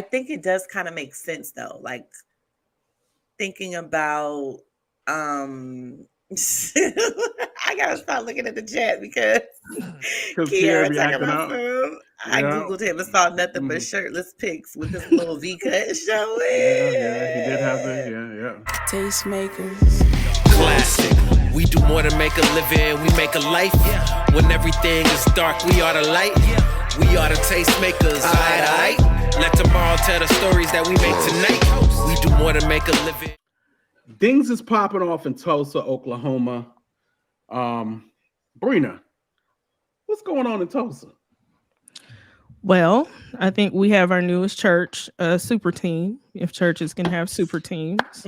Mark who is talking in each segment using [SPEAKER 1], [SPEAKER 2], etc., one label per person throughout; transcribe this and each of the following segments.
[SPEAKER 1] I think it does kind of make sense though. Like thinking about I gotta start looking at the chat because
[SPEAKER 2] Because Pierre
[SPEAKER 1] Kiara
[SPEAKER 2] be
[SPEAKER 1] talking
[SPEAKER 2] acting
[SPEAKER 1] about
[SPEAKER 2] up.
[SPEAKER 1] some. I
[SPEAKER 2] Yeah.
[SPEAKER 1] googled him and saw nothing but shirtless pics with this little V cut showing.
[SPEAKER 2] Yeah, he did have the
[SPEAKER 3] Tastemakers.
[SPEAKER 4] Classic. We do more than make a living, we make a life. When everything is dark, we are the light. We are the tastemakers, aight. Let tomorrow tell the stories that we make tonight. We do more than make a living.
[SPEAKER 2] Things is popping off in Tulsa, Oklahoma. Brina, what's going on in Tulsa?
[SPEAKER 5] Well, I think we have our newest church, super team. If churches can have super teams.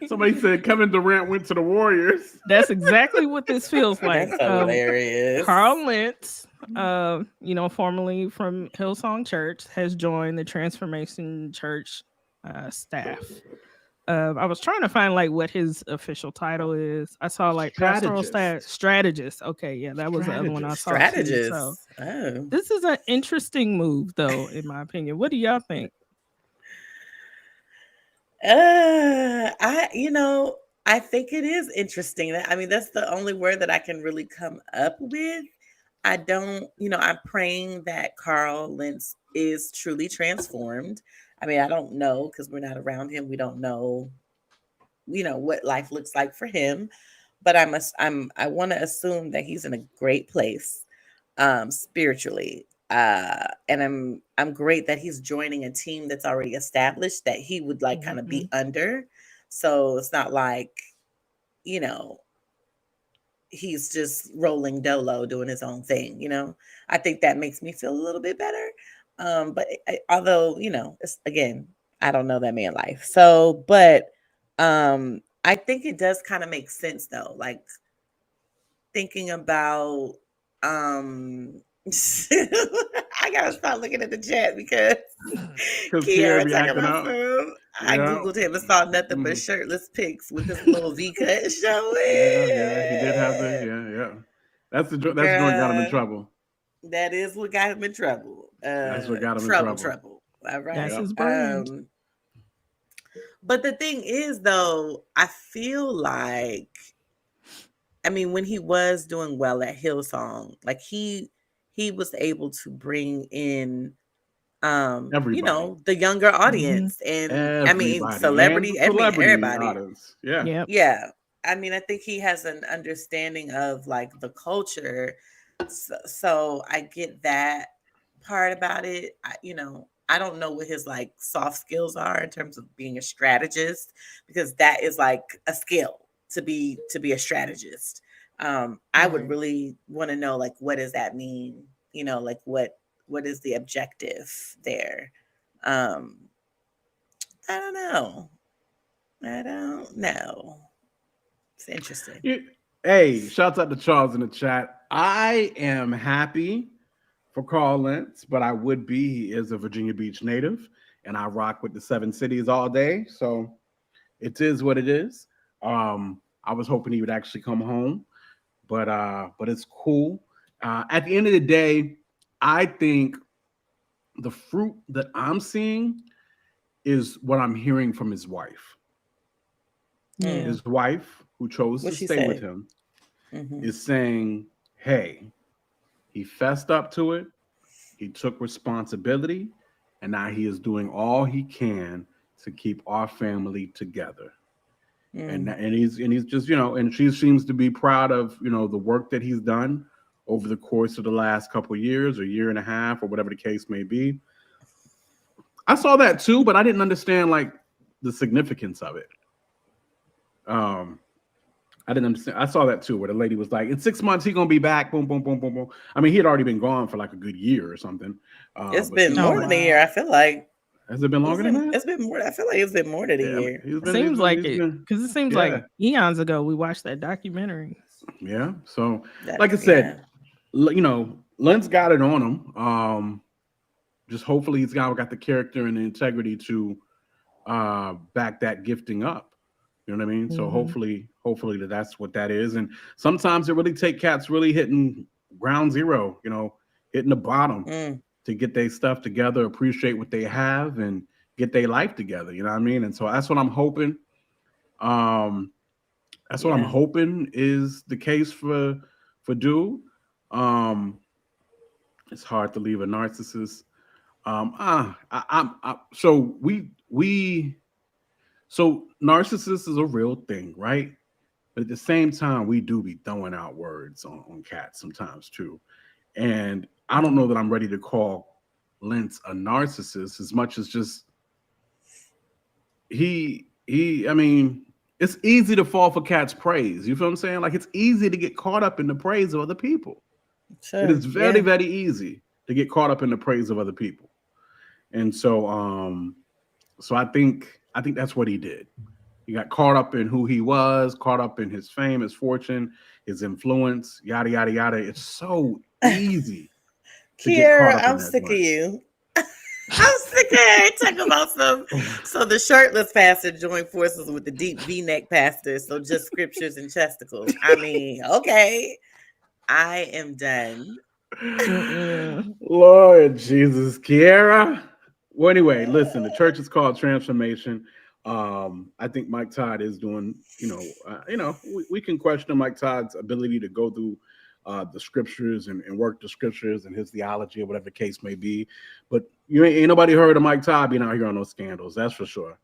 [SPEAKER 2] Somebody said Kevin Durant went to the Warriors.
[SPEAKER 5] That's exactly what this feels like.
[SPEAKER 1] That's hilarious.
[SPEAKER 5] Carl Lentz, formerly from Hillsong Church, has joined the Transformation Church staff. I was trying to find like what his official title is. I saw like pastoral strategist. Okay, yeah, that was the other one I saw.
[SPEAKER 1] Strategist.
[SPEAKER 5] So
[SPEAKER 1] oh.
[SPEAKER 5] This is an interesting move, though, in my opinion. What do y'all think?
[SPEAKER 1] I think it is interesting. I mean, that's the only word that I can really come up with. I don't, I'm praying that Carl Lentz is truly transformed. I mean, I don't know because we're not around him. We don't know, what life looks like for him. But I want to assume that he's in a great place, spiritually. And I'm great that he's joining a team that's already established that he would like kind of be under. So it's not like, he's just rolling dolo doing his own thing. I think that makes me feel a little bit better. But although, it's, again, I don't know that man life. So, but I think it does kind of make sense though. Like thinking about I gotta start looking at the chat because Kiara talking about some. I googled him and saw nothing but shirtless pics with this little V cut showing.
[SPEAKER 2] Yeah, he did have the That's the joint got him in trouble.
[SPEAKER 1] That is what got him in trouble.
[SPEAKER 2] That's what got him
[SPEAKER 1] in trouble. All right.
[SPEAKER 5] That's his brand.
[SPEAKER 1] But the thing is, though, I feel like, I mean, when he was doing well at Hillsong, like he was able to bring in, the younger audience and everybody. I mean, celebrity, everybody.
[SPEAKER 2] Audience. Yeah.
[SPEAKER 1] Yeah. I mean, I think he has an understanding of like the culture. So I get that part about it. I don't know what his like soft skills are in terms of being a strategist, because that is like a skill to be a strategist. I would really want to know like what does that mean? Like what is the objective there? I don't know. It's interesting.
[SPEAKER 2] Hey, shouts out to Charles in the chat. I am happy for Carl Lentz, but I would be. He is a Virginia Beach native, and I rock with the 7 cities all day. So it is what it is. I was hoping he would actually come home, but it's cool. At the end of the day, I think the fruit that I'm seeing is what I'm hearing from his wife.
[SPEAKER 1] Yeah.
[SPEAKER 2] His wife, who chose to stay with him, is saying, hey, he fessed up to it. He took responsibility, and now he is doing all he can to keep our family together. And he's just, and she seems to be proud of, the work that he's done over the course of the last couple of years or year and a half or whatever the case may be. I saw that too, but I didn't understand like the significance of it. I didn't understand. I saw that too, where the lady was like, in 6 months, he's going to be back. Boom, boom, boom, boom, boom. I mean, he had already been gone for like a good year or something.
[SPEAKER 1] It's been more than a year, I feel like.
[SPEAKER 2] Has it been longer than that?
[SPEAKER 1] It's been more. I feel like it's been more than a year.
[SPEAKER 5] It seems like eons ago we watched that documentary.
[SPEAKER 2] Yeah. So, like I said, Lentz got it on him. Just hopefully he's got the character and the integrity to back that gifting up. You know what I mean? So hopefully that's what that is. And sometimes it really take cats really hitting ground zero, hitting the bottom to get their stuff together, appreciate what they have, and get their life together. You know what I mean? And so that's what I'm hoping. That's what I'm hoping is the case for Dude. It's hard to leave a narcissist. So narcissist is a real thing, right? But at the same time, we do be throwing out words on cats sometimes too. And I don't know that I'm ready to call Lentz a narcissist as much as just I mean, it's easy to fall for cats' praise. You feel what I'm saying? Like, it's easy to get caught up in the praise of other people. Sure, it is very, very easy to get caught up in the praise of other people. And so so I think that's what he did. He got caught up in who he was, caught up in his fame, his fortune, his influence, yada, yada, yada. It's so easy.
[SPEAKER 1] Kiera, I'm sick of you. I'm sick of it. Talk about so the shirtless pastor joined forces with the deep V-neck pastor. So just scriptures and chesticles. I mean, okay. I am done.
[SPEAKER 2] Lord Jesus, Kiera. Well, anyway, listen, the church is called Transformation. I think Mike Todd is doing, we can question Mike Todd's ability to go through the scriptures and work the scriptures and his theology or whatever the case may be. But ain't nobody heard of Mike Todd being out here on no scandals, that's for sure.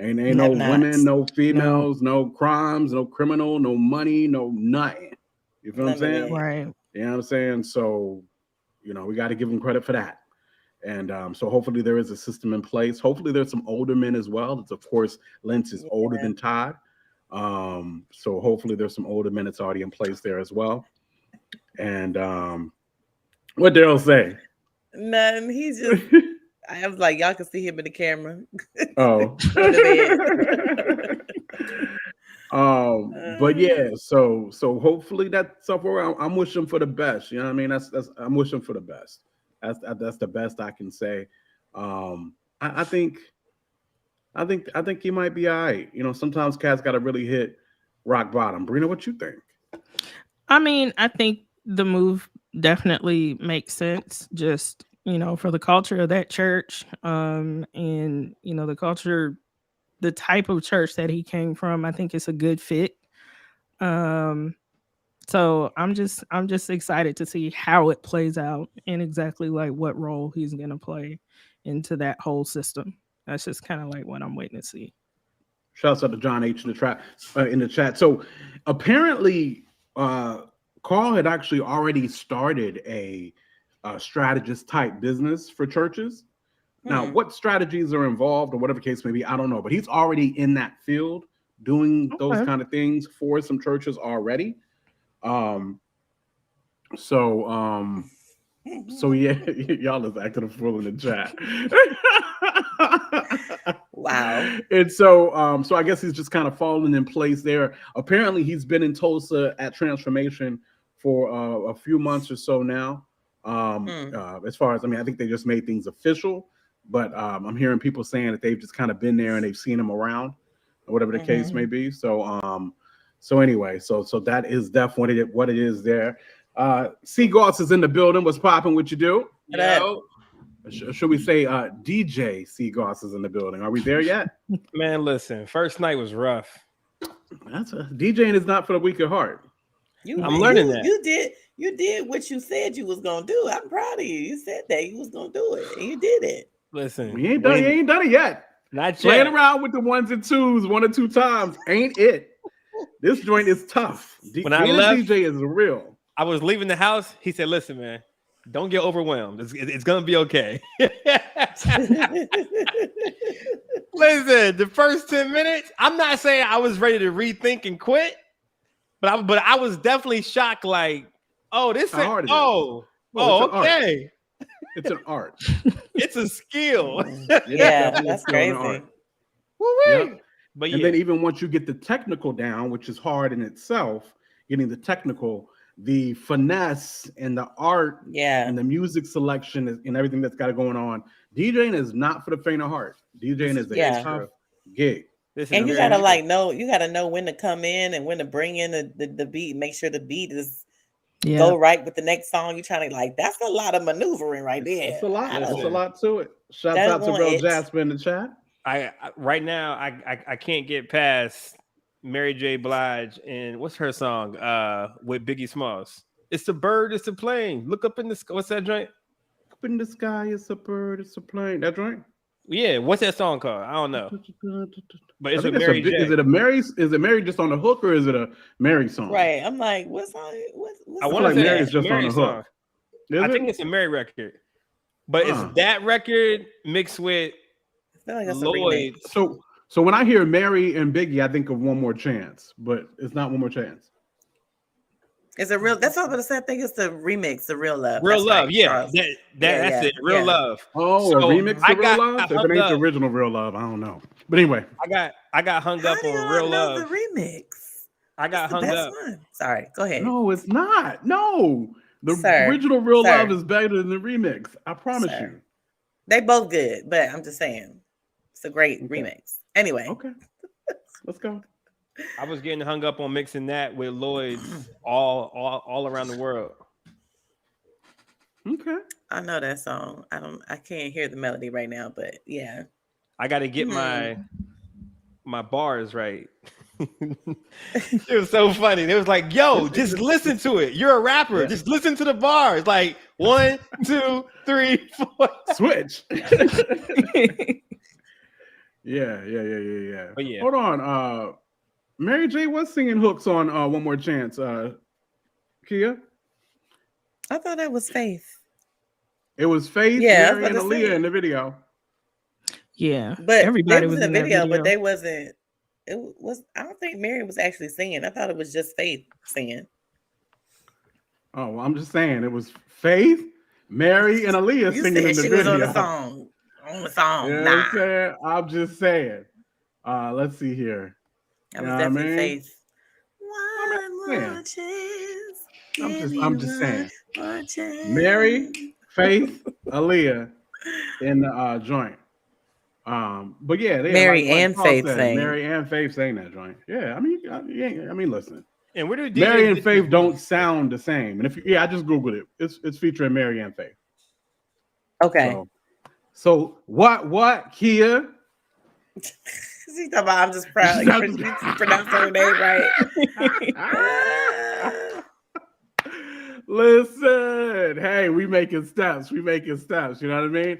[SPEAKER 2] Ain't no women, no females, no crimes, no criminal, no money, no nothing. You feel what I'm saying?
[SPEAKER 5] Right.
[SPEAKER 2] You know what I'm saying? So, we got to give him credit for that. And so hopefully there is a system in place. Hopefully there's some older men as well. It's, of course, Lentz is older than Todd. So hopefully there's some older men that's already in place there as well. And what Daryl say?
[SPEAKER 1] Nothing. He's just, I was like, y'all can see him in the camera.
[SPEAKER 2] Oh. But yeah, so hopefully that's somewhere I'm wishing for the best. You know what I mean? That's I'm wishing for the best. That's the best I can say. I think he might be all right. Sometimes cats got to really hit rock bottom. Brina, what you think?
[SPEAKER 5] I mean, I think the move definitely makes sense. Just for the culture of that church, and the culture, the type of church that he came from, I think it's a good fit. So I'm just excited to see how it plays out and exactly like what role he's going to play into that whole system. That's just kind of like what I'm waiting to see.
[SPEAKER 2] Shouts out to John H in the chat. So apparently, Carl had actually already started a strategist type business for churches. Now, what strategies are involved or whatever case may be, I don't know, but he's already in that field doing those kind of things for some churches already. So yeah, y'all is acting a fool in the chat.
[SPEAKER 1] Wow.
[SPEAKER 2] And so I guess he's just kind of falling in place there. Apparently he's been in Tulsa at Transformation for a few months or so now. As far as, I think they just made things official, but I'm hearing people saying that they've just kind of been there and they've seen him around or whatever the case may be. So anyway, so that is definitely what it is there. Seagoss is in the building. What's popping? What you do?
[SPEAKER 3] Yo.
[SPEAKER 2] Should we say DJ Seagoss is in the building? Are we there yet?
[SPEAKER 3] Man, listen, first night was rough.
[SPEAKER 2] DJing is not for the weak of heart.
[SPEAKER 3] I'm learning that.
[SPEAKER 1] You did what you said you was gonna do. I'm proud of you. You said that you was gonna do it, and you did it.
[SPEAKER 3] Listen,
[SPEAKER 2] you ain't done it yet.
[SPEAKER 3] Not yet.
[SPEAKER 2] Playing around with the ones and twos 1 or 2 times ain't it. This joint is tough.
[SPEAKER 3] When I left,
[SPEAKER 2] DJ is real.
[SPEAKER 3] I was leaving the house. He said, "Listen, man, don't get overwhelmed. It's gonna be okay." Listen, the first 10 minutes, I'm not saying I was ready to rethink and quit, but I was definitely shocked. Like, oh, this is okay.
[SPEAKER 2] It's an art.
[SPEAKER 3] It's a skill.
[SPEAKER 1] Yeah, that's crazy.
[SPEAKER 2] Yep. But then even once you get the technical down, which is hard in itself, getting the technical, the finesse and the art and the music selection and everything that's got going on, DJing is not for the faint of heart. DJing is a tough gig.
[SPEAKER 1] And you gotta know when to come in and when to bring in the beat, make sure the beat is go right with the next song. You trying to like that's a lot of maneuvering right there.
[SPEAKER 2] It's a lot. It's a lot to it. Shouts out to Real Jasper in the chat.
[SPEAKER 3] I right now I can't get past Mary J. Blige and what's her song with Biggie Smalls. It's a bird, it's a plane. Look up in the sky. What's that joint?
[SPEAKER 2] Up in the sky, it's a bird, it's a plane. That joint?
[SPEAKER 3] Yeah, what's that song called? I don't know. But it's with Mary J.
[SPEAKER 2] Is it Mary just on the hook or is it a Mary song?
[SPEAKER 1] Right. I'm like, what's on it?
[SPEAKER 3] I want to say Mary's just
[SPEAKER 2] on the hook.
[SPEAKER 3] I think it's a Mary record. But it's that record mixed with Lloyd.
[SPEAKER 2] So when I hear Mary and Biggie, I think of One More Chance, but it's not One More Chance.
[SPEAKER 1] It's a real. That's all I'm gonna say. I think it's the remix, the Real Love.
[SPEAKER 3] Real Love, right, yeah. That's it. Real Love.
[SPEAKER 2] Oh, so a remix of Real Love. If it ain't the original Real Love, I don't know. But anyway,
[SPEAKER 3] I got hung up on Real Love.
[SPEAKER 1] The remix.
[SPEAKER 3] I got hung up.
[SPEAKER 1] One. Sorry, go ahead.
[SPEAKER 2] No, it's not. No, the original Real Love is better than the remix. I promise you.
[SPEAKER 1] They both good, but I'm just saying it's a great remix. Anyway,
[SPEAKER 2] okay, let's go.
[SPEAKER 3] I was getting hung up on mixing that with Lloyd's all around the world.
[SPEAKER 2] Okay.
[SPEAKER 1] I know that song. I can't hear the melody right now, but yeah.
[SPEAKER 3] I got to get my bars right. It was so funny. It was like, yo, just listen to it. You're a rapper. Just listen to the bars. Like 1, 2, 3, 4.
[SPEAKER 2] Switch. Yeah.
[SPEAKER 3] But yeah.
[SPEAKER 2] Hold on. Mary J was singing hooks on One More Chance. Kia?
[SPEAKER 1] I thought that was Faith.
[SPEAKER 2] It was Faith, Mary, and Aaliyah in the video.
[SPEAKER 5] Yeah.
[SPEAKER 1] But
[SPEAKER 5] everybody was in the video,
[SPEAKER 1] but they wasn't. It was. I don't think Mary was actually singing. I thought it was just Faith singing.
[SPEAKER 2] Oh, well, I'm just saying it was Faith, Mary, and Aaliyah singing in the video.
[SPEAKER 1] Was on the song. On the song.
[SPEAKER 2] You know what I'm just saying. Let's see here.
[SPEAKER 1] That was definitely Faith.
[SPEAKER 2] I'm just saying. Mary, Faith, Aaliyah in the joint. But yeah,
[SPEAKER 1] Mary and Faith sang.
[SPEAKER 2] Mary and Faith sang that joint. Yeah, I mean, listen.
[SPEAKER 3] And where do
[SPEAKER 2] Mary and Faith don't sound the same? And I just googled it. It's featuring Mary and Faith.
[SPEAKER 1] Okay.
[SPEAKER 2] So what Kia?
[SPEAKER 1] He talking about I'm just proud. Like, you pronounce her name right.
[SPEAKER 2] Listen, hey, we making steps. You know what I mean?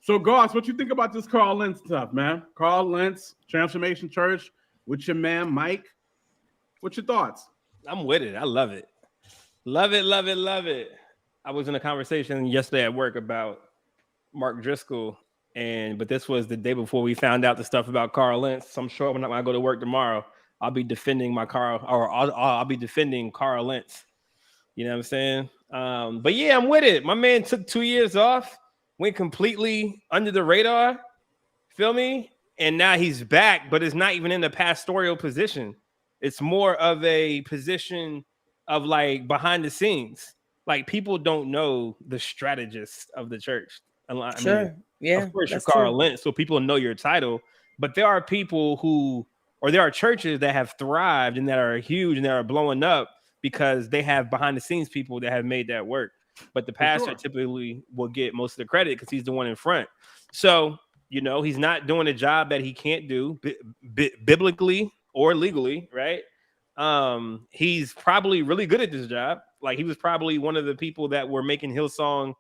[SPEAKER 2] So, Goss, what you think about this Carl Lentz stuff, man? Carl Lentz, Transformation Church, with your man Mike. What's your thoughts?
[SPEAKER 3] I'm with it. I love it. Love it. I was in a conversation yesterday at work about Mark Driscoll, but this was the day before we found out the stuff about Carl Lentz. So I'm sure when I go to work tomorrow, I'll be defending I'll be defending Carl Lentz. You know what I'm saying? But yeah, I'm with it. My man took 2 years off, went completely under the radar. Feel me? And now he's back, but it's not even in a pastoral position. It's more of a position of like behind the scenes. Like people don't know the strategist of the church.
[SPEAKER 1] Sure. Yeah.
[SPEAKER 3] Of course, you're Carl Lentz, so people know your title. But there are people there are churches that have thrived and that are huge and that are blowing up because they have behind the scenes people that have made that work. But the pastor typically will get most of the credit because he's the one in front. So, he's not doing a job that he can't do biblically or legally, right? He's probably really good at this job. Like he was probably one of the people that were making Hillsong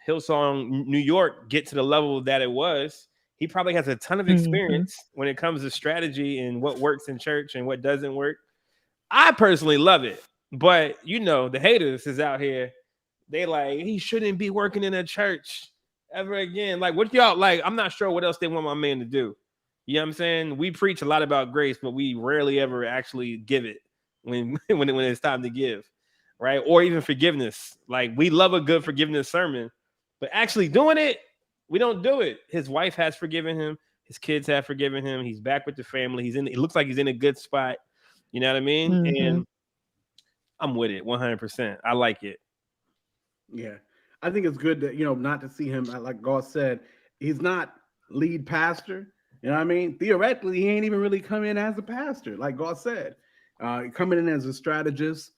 [SPEAKER 3] New York get to the level that it was. He probably has a ton of experience when it comes to strategy and what works in church and what doesn't work. I personally love it, but the haters is out here. They like, he shouldn't be working in a church ever again. Like what y'all like, I'm not sure what else they want my man to do. You know what I'm saying? We preach a lot about grace, but we rarely ever actually give it when it's time to give, right? Or even forgiveness. Like we love a good forgiveness sermon, but actually doing it, we don't do it. His wife has forgiven him. His kids have forgiven him. He's back with the family. It looks like he's in a good spot. You know what I mean? Mm-hmm. And I'm with it 100%. I like it.
[SPEAKER 2] Yeah. I think it's good to, not to see him, like God said, he's not lead pastor. You know what I mean? Theoretically, he ain't even really come in as a pastor, like God said. Coming in as a strategist,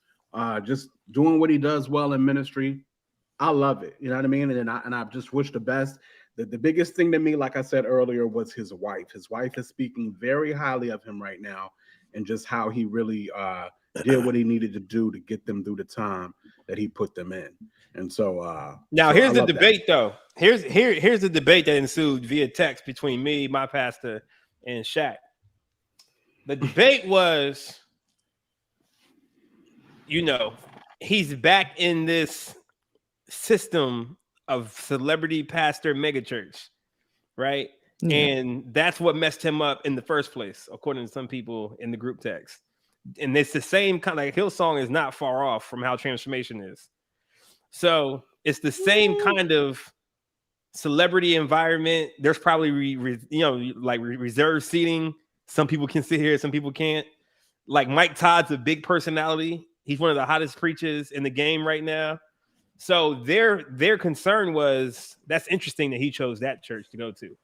[SPEAKER 2] just doing what he does well in ministry. I love it. You know what I mean? And I just wish the best. The biggest thing to me, like I said earlier, was his wife. His wife is speaking very highly of him right now, and just how he really did what he needed to do to get them through the time that he put them in. And so
[SPEAKER 3] now here's the debate, though. Here's the debate that ensued via text between me, my pastor, and Shaq. The debate was, he's back in this system of celebrity pastor megachurch, right? Yeah. And that's what messed him up in the first place, according to some people in the group text. And it's the same kind of Hillsong is not far off from how Transformation is. So it's the same kind of celebrity environment. There's probably reserved seating. Some people can sit here, some people can't. Like Mike Todd's a big personality. He's one of the hottest preachers in the game right now. So their concern was, that's interesting that he chose that church to go to.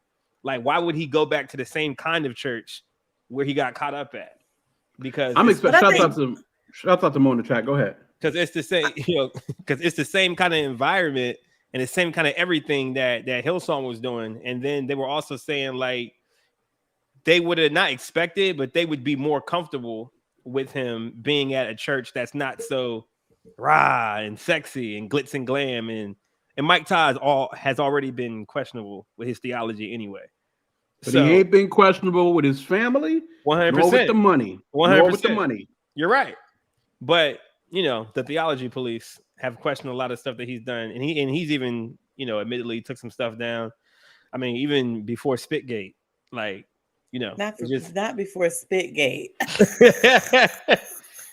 [SPEAKER 3] Like, why would he go back to the same kind of church where he got caught up at? Because
[SPEAKER 2] I'm expecting shout out to Mo on the track. Go ahead.
[SPEAKER 3] Because it's the same, because it's the same kind of environment and the same kind of everything that Hillsong was doing. And then they were also saying, like, they would have not expected, but they would be more comfortable with him being at a church that's not so rah and sexy and glitz and glam. And Mike Todd has already been questionable with his theology anyway.
[SPEAKER 2] But he ain't been questionable with his family,
[SPEAKER 3] 100%.
[SPEAKER 2] Nor with the money.
[SPEAKER 3] 100%.
[SPEAKER 2] Nor with the money.
[SPEAKER 3] You're right. But, the theology police have questioned a lot of stuff that he's done. And he's even, admittedly took some stuff down. I mean, even before Spitgate, like,
[SPEAKER 1] not before Spitgate.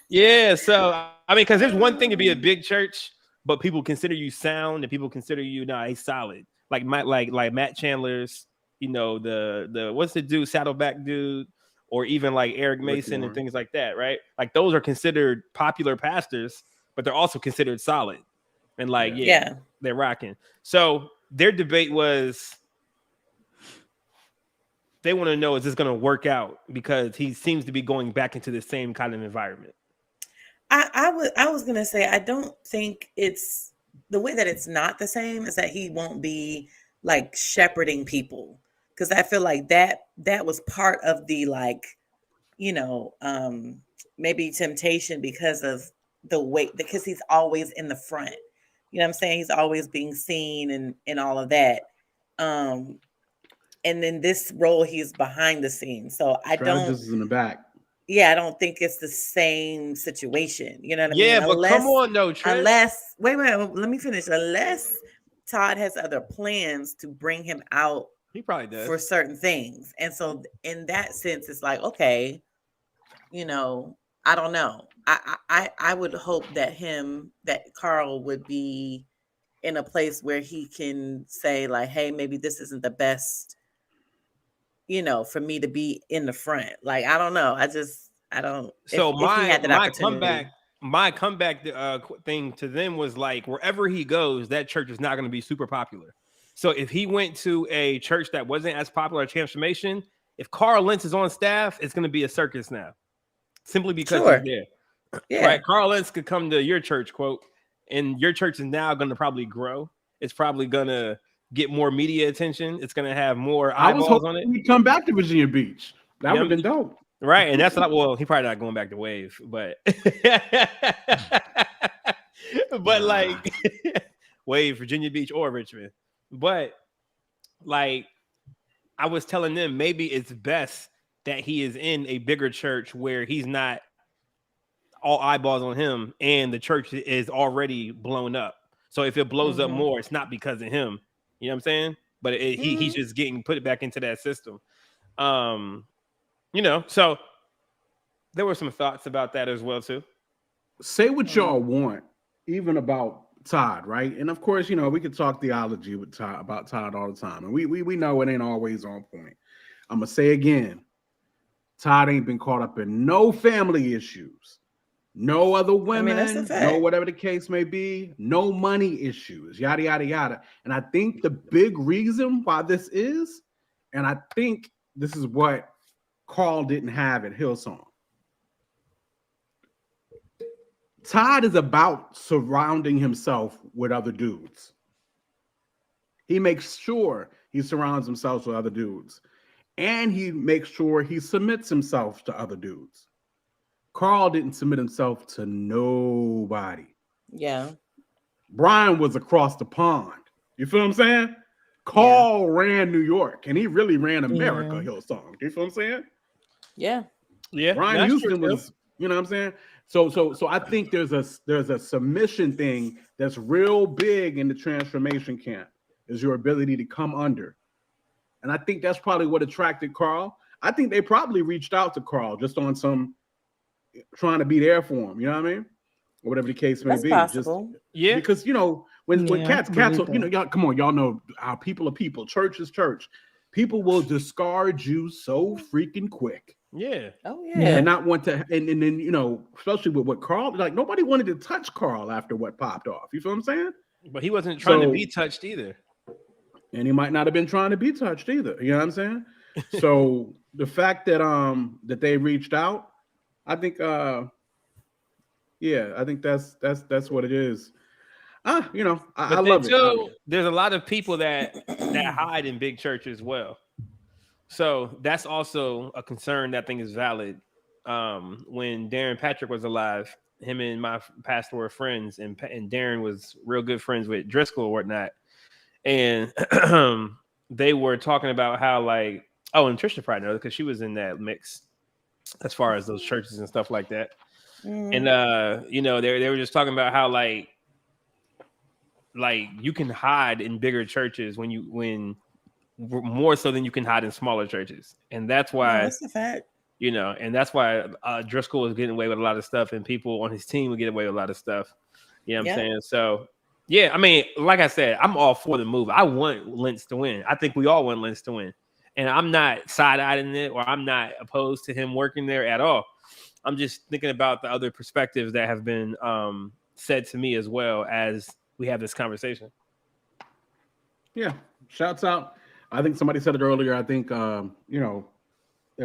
[SPEAKER 3] Yeah. So, I mean, because there's one thing to be a big church, but people consider you sound and people consider you, he's solid. Like Matt Chandler's, the what's the dude, Saddleback dude, or even like Eric Mason and things like that, right? Like those are considered popular pastors, but they're also considered solid. And they're rocking. So their debate was, they want to know, is this going to work out? Because he seems to be going back into the same kind of environment.
[SPEAKER 1] I was going to say, I don't think it's the way that it's not the same is that he won't be like shepherding people. Because I feel like that was part of the maybe temptation because of the weight, because he's always in the front. You know what I'm saying? He's always being seen and all of that. And then this role, he's behind the scenes. So
[SPEAKER 2] Strategist is in the back.
[SPEAKER 1] Yeah, I don't think it's the same situation. You know what I mean?
[SPEAKER 3] Yeah, but come on, no, Trent.
[SPEAKER 1] Unless, wait, let me finish. Unless Todd has other plans to bring him out.
[SPEAKER 3] He probably does
[SPEAKER 1] for certain things. And so in that sense, it's like, okay, I don't know. I would hope that Carl would be in a place where he can say like, hey, maybe this isn't the best, for me to be in the front. Like, I don't know. I don't.
[SPEAKER 3] So my comeback thing to them was like, wherever he goes, that church is not going to be super popular. So if he went to a church that wasn't as popular, Transformation, if Carl Lentz is on staff, it's going to be a circus now, simply because he's there. Yeah. Right? Carl Lentz could come to your church, quote, and your church is now going to probably grow. It's probably going to get more media attention. It's going to have more eyeballs on it.
[SPEAKER 2] He'd come back to Virginia Beach. That would have been dope.
[SPEAKER 3] Right, and that's not, well, he probably not going back to Wave, but like Wave, Virginia Beach, or Richmond. But like I was telling them, maybe it's best that he is in a bigger church where he's not all eyeballs on him and the church is already blown up. So if it blows up more, it's not because of him. You know what I'm saying? But he's just getting put back into that system. So there were some thoughts about that as well too.
[SPEAKER 2] Say what y'all want, even about Todd, right? And of course, we could talk theology with Todd about Todd all the time, and we know it ain't always on point. I'm gonna say again, Todd ain't been caught up in no family issues, no other women, no whatever the case may be, no money issues, yada yada yada. And I think the big reason why this is, and I think this is what Carl didn't have at Hillsong. Todd is about surrounding himself with other dudes. He makes sure he surrounds himself with other dudes. And he makes sure he submits himself to other dudes. Carl didn't submit himself to nobody.
[SPEAKER 1] Yeah.
[SPEAKER 2] Brian was across the pond. You feel what I'm saying? Carl ran New York, and he really ran America, Hillsong. You feel what I'm saying?
[SPEAKER 1] Yeah.
[SPEAKER 3] Yeah.
[SPEAKER 2] Brian Houston was, you know what I'm saying? So I think there's a submission thing that's real big in the transformation camp, is your ability to come under. And I think that's probably what attracted Carl. I think they probably reached out to Carl just on some trying to be there for him, you know what I mean? Or whatever the case may be.
[SPEAKER 1] Possible.
[SPEAKER 2] Just, because when cats, y'all, come on, y'all know how people are people. Church is church. People will discard you so freaking quick.
[SPEAKER 3] Yeah.
[SPEAKER 1] Oh yeah.
[SPEAKER 2] And not want to, and then especially with what Carl, like nobody wanted to touch Carl after what popped off. You feel what I'm saying?
[SPEAKER 3] But he wasn't trying to be touched either.
[SPEAKER 2] And he might not have been trying to be touched either. You know what I'm saying? So the fact that that they reached out, I think I think that's what it is. I love it.
[SPEAKER 3] There's a lot of people that hide in big churches as well. So that's also a concern that I think is valid. When Darren Patrick was alive, him and my pastor were friends, and Darren was real good friends with Driscoll or whatnot. And they were talking about how and Trisha probably knows because she was in that mix as far as those churches and stuff like that. And they were just talking about how like you can hide in bigger churches when more so than you can hide in smaller churches. And that's why
[SPEAKER 1] that's a fact.
[SPEAKER 3] And that's why Driscoll was getting away with a lot of stuff, and people on his team would get away with a lot of stuff. You know what I'm saying? So yeah, I mean, like I said, I'm all for the move. I want Lentz to win. I think we all want Lentz to win. And I'm not side-eyeing it, or I'm not opposed to him working there at all. I'm just thinking about the other perspectives that have been said to me as well as we have this conversation.
[SPEAKER 2] Yeah, shouts out. I think somebody said it earlier. I think, there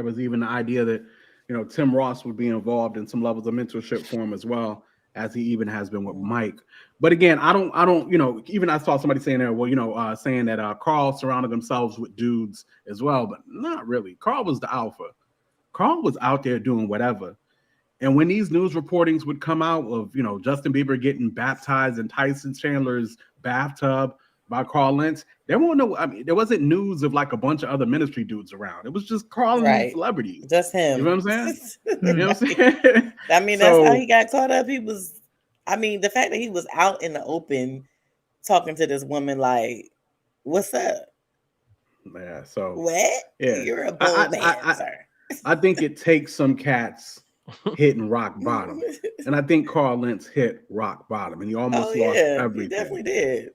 [SPEAKER 2] was even the idea that, Tim Ross would be involved in some levels of mentorship for him as well, as he even has been with Mike. But again, I don't, even I saw somebody saying there, saying that Carl surrounded themselves with dudes as well, but not really. Carl was the alpha. Carl was out there doing whatever. And when these news reportings would come out of, Justin Bieber getting baptized in Tyson Chandler's bathtub by Carl Lentz, there wasn't news of like a bunch of other ministry dudes around. It was just Carl and celebrities.
[SPEAKER 1] Just him.
[SPEAKER 2] You know what I'm saying? You know what I'm saying?
[SPEAKER 1] I mean, that's how he got caught up. The fact that he was out in the open talking to this woman, like, what's up?
[SPEAKER 2] Yeah, so
[SPEAKER 1] what?
[SPEAKER 2] Yeah.
[SPEAKER 1] You're a bold man, sir.
[SPEAKER 2] I think it takes some cats hitting rock bottom. And I think Carl Lentz hit rock bottom, and he almost lost everything.
[SPEAKER 1] He definitely did.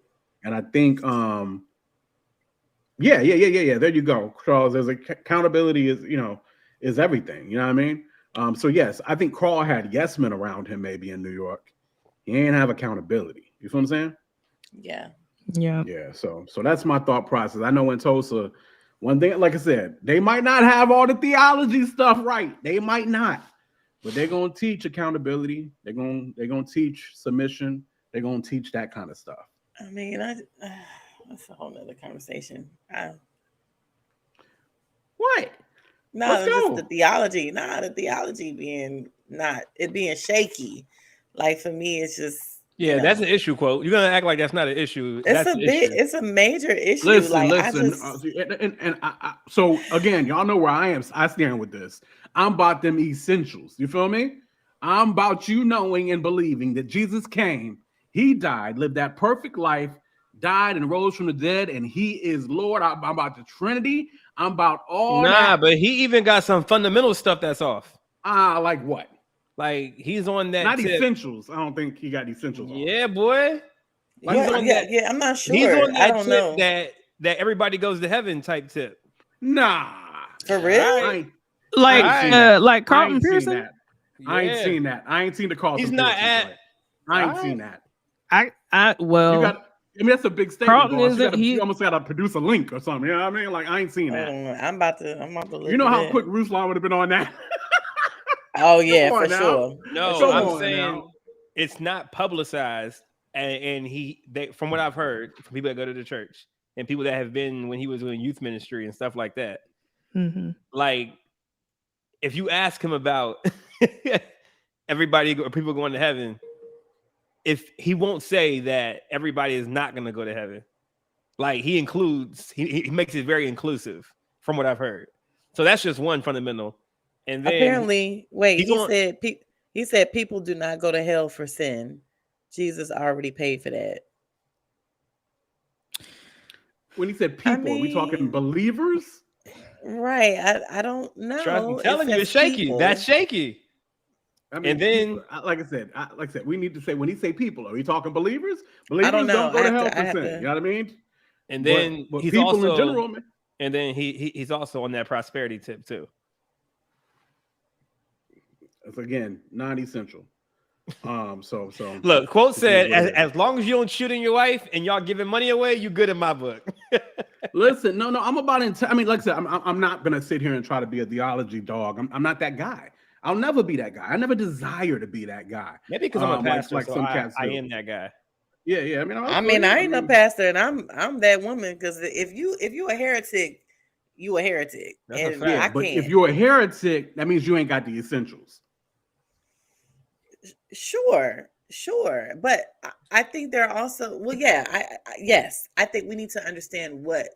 [SPEAKER 2] And I think, there you go, Charles. There's accountability is everything. You know what I mean? So yes, I think Carl had yes men around him maybe in New York. He ain't have accountability. You feel what I'm saying?
[SPEAKER 1] Yeah.
[SPEAKER 5] Yeah.
[SPEAKER 2] Yeah. So that's my thought process. I know in Tulsa, one thing, like I said, they might not have all the theology stuff right. They might not, but they're gonna teach accountability. They're gonna teach submission. They're gonna teach that kind of stuff.
[SPEAKER 1] I mean, that's a whole nother conversation.
[SPEAKER 2] What?
[SPEAKER 1] No, just the theology. The theology being shaky. Like for me, it's just
[SPEAKER 3] that's an issue. Quote. You're gonna act like that's not an issue.
[SPEAKER 1] It's a major issue.
[SPEAKER 2] Listen. So again, y'all know where I am. I stand with this. I'm about them essentials. You feel me? I'm about you knowing and believing that Jesus came. He died, lived that perfect life, died and rose from the dead, and he is Lord. I'm about the Trinity. I'm about all that.
[SPEAKER 3] But he even got some fundamental stuff that's off.
[SPEAKER 2] Like what?
[SPEAKER 3] Like he's on that.
[SPEAKER 2] Not essentials. I don't think he got essentials on.
[SPEAKER 3] Yeah, boy.
[SPEAKER 1] Yeah, I'm not sure.
[SPEAKER 3] He's on that
[SPEAKER 1] I don't know.
[SPEAKER 3] that everybody goes to heaven type tip.
[SPEAKER 2] Nah.
[SPEAKER 1] For real?
[SPEAKER 5] Like Carlton Pearson?
[SPEAKER 2] I ain't seen that. I ain't seen the Carlton
[SPEAKER 3] Pearson. He's not at.
[SPEAKER 2] I ain't seen that. That's a big statement. You almost got to produce a link or something. You know what I mean? Like I ain't seen that.
[SPEAKER 1] I'm about to look.
[SPEAKER 2] You know how quick Ruslan would have been on that?
[SPEAKER 1] Oh yeah, for sure.
[SPEAKER 3] No, I'm saying it's not publicized, and from what I've heard from people that go to the church and people that have been when he was doing youth ministry and stuff like that, like if you ask him about everybody or people going to heaven, if he won't say that everybody is not going to go to heaven, like he makes it very inclusive from what I've heard. So that's just one fundamental. And then
[SPEAKER 1] apparently, he said people do not go to hell for sin. Jesus already paid for that.
[SPEAKER 2] When he said people, are we talking believers?
[SPEAKER 1] Right. I don't know.
[SPEAKER 3] I'm telling you, it's shaky. People. That's shaky.
[SPEAKER 2] I mean,
[SPEAKER 3] and then,
[SPEAKER 2] people, like I said, we need to say when he say people, are we talking believers? Believers don't go to hell for sin. You know what I mean?
[SPEAKER 3] And then
[SPEAKER 2] but
[SPEAKER 3] he's
[SPEAKER 2] people
[SPEAKER 3] also,
[SPEAKER 2] in general, man.
[SPEAKER 3] And then he's also on that prosperity tip too.
[SPEAKER 2] It's again non-essential. So
[SPEAKER 3] look, quote said, as long as you don't shoot in your wife and y'all giving money away, you good in my book.
[SPEAKER 2] Listen, no, I'm about I mean, like I said, I'm not gonna sit here and try to be a theology dog. I'm not that guy. I'll never be that guy. I never desire to be that guy.
[SPEAKER 3] Maybe because I'm a pastor, like some cats I am that guy.
[SPEAKER 2] Yeah.
[SPEAKER 1] I ain't no pastor, and I'm that woman. Because if you a heretic, you a heretic.
[SPEAKER 3] That's
[SPEAKER 1] and I
[SPEAKER 2] but
[SPEAKER 1] can't.
[SPEAKER 2] If you're a heretic, that means you ain't got the essentials.
[SPEAKER 1] Sure, but I think there are also I think we need to understand what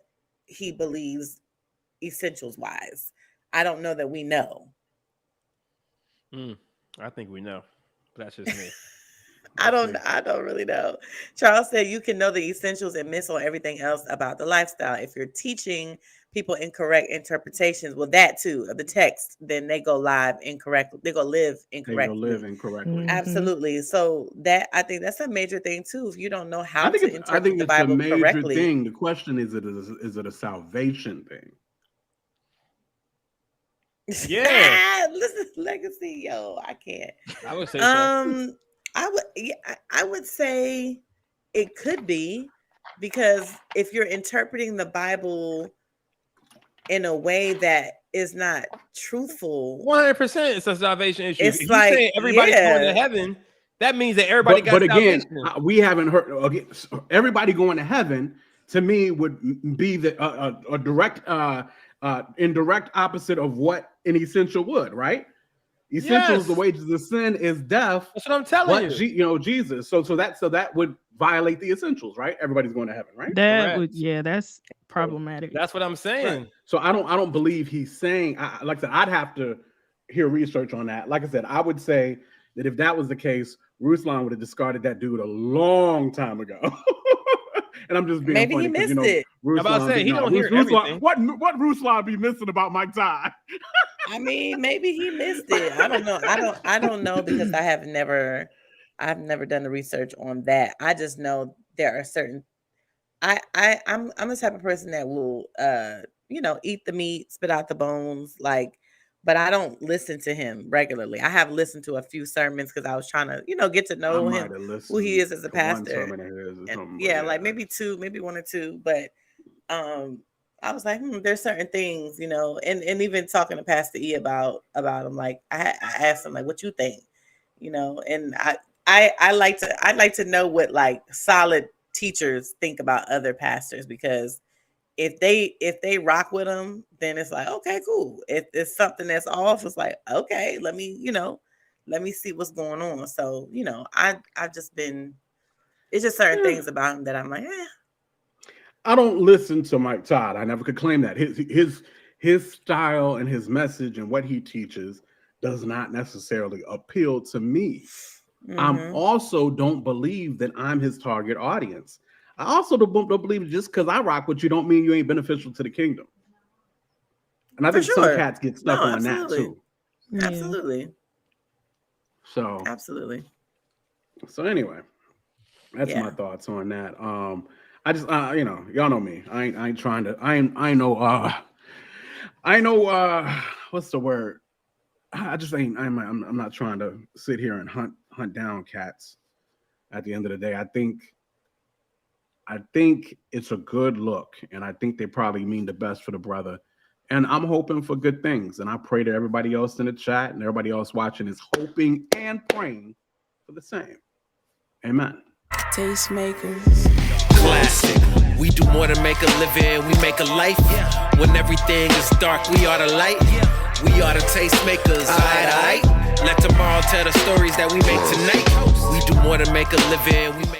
[SPEAKER 1] he believes essentials wise. I don't know that we know.
[SPEAKER 3] I think we know. That's just me.
[SPEAKER 1] I don't really know. Charles said you can know the essentials and miss on everything else about the lifestyle. If you're teaching people incorrect interpretations, well, that too of the text, then they go live incorrectly. They go live incorrectly. Absolutely. So that I think that's a major thing too. If you don't know how to interpret the Bible correctly,
[SPEAKER 2] thing. The question is it a salvation thing?
[SPEAKER 1] Yeah. Listen, legacy, yo, I can't.
[SPEAKER 3] I would say so.
[SPEAKER 1] I would say it could be, because if you're interpreting the Bible in a way that is not truthful,
[SPEAKER 3] 100% it's a salvation issue.
[SPEAKER 1] It's
[SPEAKER 3] if
[SPEAKER 1] like,
[SPEAKER 3] you say everybody's going to heaven, that means that everybody got salvation.
[SPEAKER 2] But again, we haven't heard everybody going to heaven. To me, would be a direct, indirect opposite of what an essential would, right? Essentials, the wages of sin is death.
[SPEAKER 3] That's what I'm telling you.
[SPEAKER 2] Jesus. So that would violate the essentials, right? Everybody's going to heaven, right?
[SPEAKER 5] That's problematic.
[SPEAKER 3] That's what I'm saying.
[SPEAKER 2] Right. So I don't believe he's saying. Like I said, I'd have to hear research on that. Like I said, I would say that if that was the case, Ruslan would have discarded that dude a long time ago. And I'm just being
[SPEAKER 1] maybe
[SPEAKER 2] funny,
[SPEAKER 1] he missed it.
[SPEAKER 3] I'm about to say he don't hear everything.
[SPEAKER 2] What Ruslan be missing about Mike Todd?
[SPEAKER 1] I mean, maybe he missed it. I don't know. I don't know, because I've never done the research on that. I just know there are certain. I'm the type of person that will eat the meat, spit out the bones, but I don't listen to him regularly. I have listened to a few sermons because I was trying to, get to know him, who he is as a pastor. Maybe two, maybe one or two. But I was like, there's certain things, and even talking to Pastor E about him, like I asked him, like, what you think, and I like to know what like solid teachers think about other pastors, because if they rock with them, then it's like, okay, cool. If it's something that's off, it's like, okay, let me see what's going on. So, I've just been, it's just certain things about him that I'm like,
[SPEAKER 2] I don't listen to Mike Todd. I never could claim that. His style and his message and what he teaches does not necessarily appeal to me. I also don't believe that I'm his target audience. I also don't believe just because I rock with you don't mean you ain't beneficial to the kingdom. And I think some cats get stuck on that too.
[SPEAKER 1] Yeah. Absolutely.
[SPEAKER 2] So So anyway, that's my thoughts on that. I just y'all know me. I ain't trying to. I know what's the word? I just ain't. I'm not trying to sit here and hunt down cats. At the end of the day, I think it's a good look, and I think they probably mean the best for the brother. And I'm hoping for good things, and I pray that everybody else in the chat and everybody else watching is hoping and praying for the same. Amen.
[SPEAKER 4] Tastemakers. Classic. We do more than make a living, we make a life. When everything is dark, we are the light. We are the tastemakers. Aight. Let tomorrow tell the stories that we make tonight. We do more than make a living, we make